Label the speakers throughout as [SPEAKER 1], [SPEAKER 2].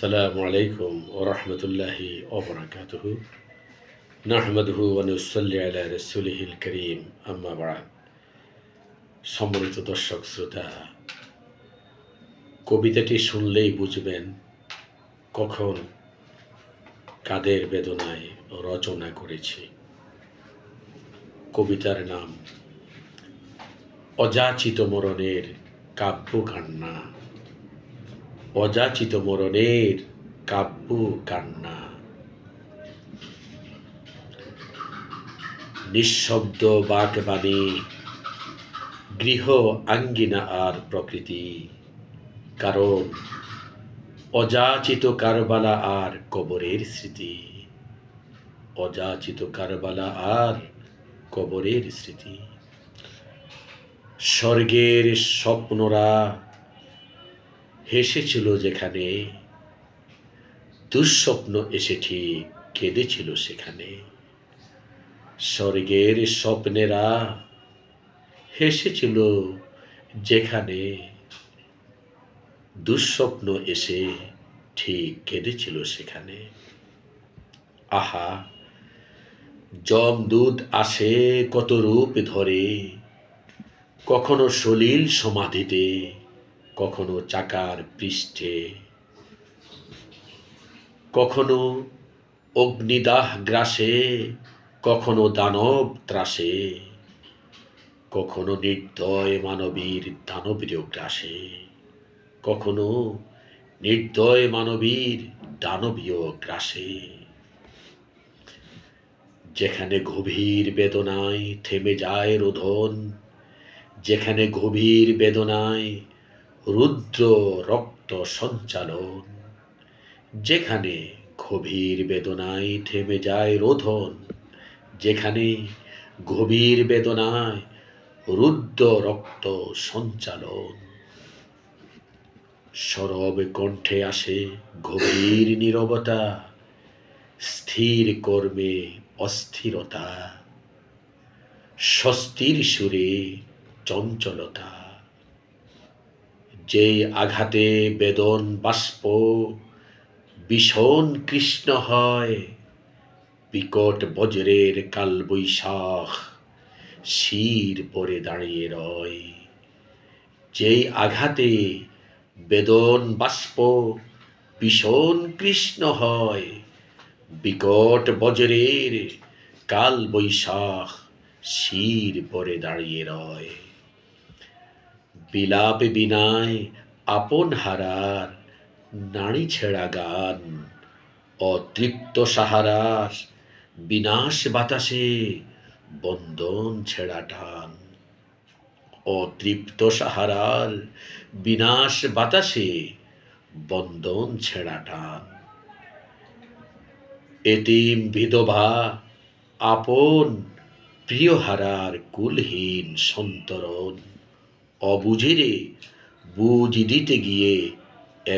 [SPEAKER 1] আসসালামু আলাইকুম ওয়া রাহমাতুল্লাহি ওয়া বারাকাতুহু। নাহমাদুহু ওয়া নুসাল্লি আলা রাসূলিহিল কারীম, আম্মা বা'দ। সম্মানিত দর্শক শ্রোতা, কবিতাটি শুনলেই বুঝবেন কখন কাদের বেদনায় রচনা করেছি। কবিতার নাম অযাচিত মরণের কাব্য কান্না। অযাচিত মরণের কাব্য কান্না। নিঃশব্দ বাগবাণী, গৃহ আঙ্গিনা আর প্রকৃতি, কারণ অযাচিত কারবালা আর কবরের স্মৃতি। অযাচিত কারবালা আর কবরের স্মৃতি। স্বর্গের স্বপ্নরা হেসেছিল যেখানে, দুঃস্বপ্ন এসে ঠিক কেঁদেছিল সেখানে। স্বর্গের স্বপ্নেরা হেসেছিল যেখানে, দুঃস্বপ্ন এসে ঠিক কেঁদেছিল সেখানে। আহা, যমদূত আসে কত রূপ ধরে, কখনো সলিল সমাধিতে, কখনো চাকার পৃষ্ঠে, কখনো অগ্নিদাহ গ্রাসে, কখনো দানব ত্রাসে, কখনো নির্দয় মানবীর দানবীয় গ্রাসে, কখনো নির্দয় মানবীর দানবীয় গ্রাসে। যেখানে গভীর বেদনায় থেমে যায় রোদন, যেখানে গভীর বেদনায় রুদ্র রক্ত সঞ্চালন, যেখানে গভীর বেদনায় থেমে যায় রোদন, যেখানে গভীর বেদনায় রুদ্র রক্ত সঞ্চালন। সরব কণ্ঠে আসে গভীর নীরবতা, স্থির কর্মে অস্থিরতা, স্বস্তির সুরে চঞ্চলতা। যে আঘাতে বেদন বাষ্প ভীষণ কৃষ্ণ হয়, বিকট বজ্রের কালবৈশাখ শির পরে দাঁড়িয়ে রয়। যেই আঘাতে বেদন বাষ্প ভীষণ কৃষ্ণ হয়, বিকট বজ্রের কালবৈশাখ শির পরে দাঁড়িয়ে রয়। বিলাপ বিনায় আপন হারার নাড়ি ছেঁড়া গান, অতৃপ্ত সাহারার বিনাশ বাতাসে বন্ধন ছেঁড়া টান। অতৃপ্ত সাহারার বিনাশ বাতাসে বন্ধন ছেঁড়া টান। এতিম বিধবা আপন প্রিয় হারার কুলহীন সন্তরণ, অবুঝিরে বুঝ দিতে গিয়ে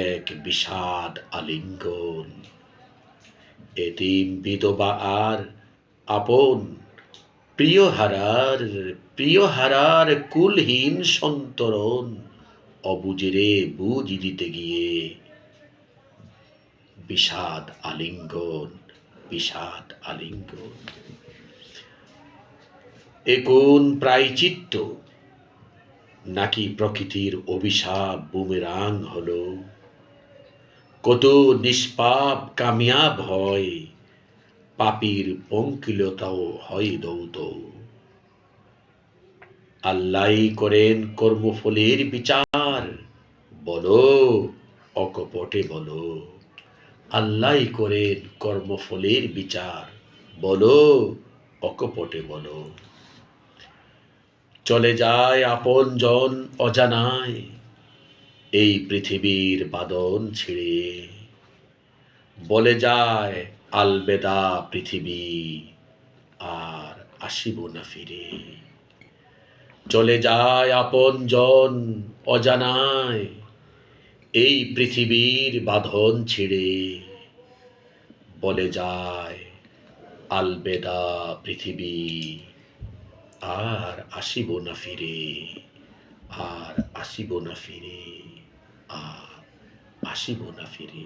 [SPEAKER 1] এক বিষাদ আলিঙ্গন। এতিম বিধবা আর আপন প্রিয় হারার কুলহীন সন্তরণ, অবুঝিরে বুঝ দিতে গিয়ে বিষাদ আলিঙ্গন, বিষাদ আলিঙ্গন। এ কোন প্রায়চিত্ত, নাকি প্রকৃতির অভিশাপ বুমেরাং হলো? কত নিষ্পাপ কামিয়াব হয়, পাপীর পঙ্কিলতাও হয় দৌত। আল্লাহ করেন কর্মফলের বিচার, বলো অকপটে বলো। আল্লাহ করেন কর্মফলের বিচার, বলো অকপটে বলো। চলে যায় আপনজন অজানায়, এই পৃথিবীর বাদন ছিঁড়ে। বলে যায় আলবেদা পৃথিবী, আর আসিব না ফিরে। চলে যায় আপনজন অজানায়, এই পৃথিবীর বাঁধন ছিঁড়ে। বলে যায় আলবেদা পৃথিবী, আর আসিব না ফিরে, আর আসিব না ফিরে, আর আসিব না ফিরে।